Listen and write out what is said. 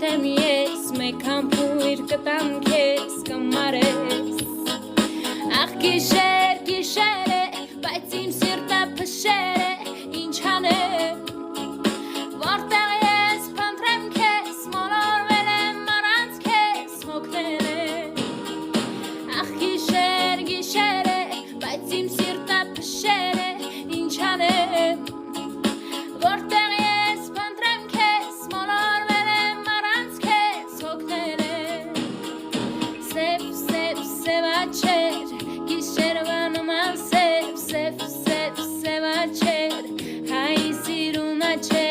եմ ես մեկ համբույր կտամ քեզ կմարես ախ գիշեր է բայց իմ սիրտը փշեր է ինչ անեմ որտեղ ես փնտրեմ քեզ մոլորվել եմ առանց քեզ հոգնել է ախ գիշեր է բայց իմ սիրտը փշեր է ինչ անեմ որտեղ ես փնտրեմ քեզ մոլորվել եմ առանց քեզ հոգնել է սև աչեր գիշերվա նման սև աչեր հայ սիրուն աչեր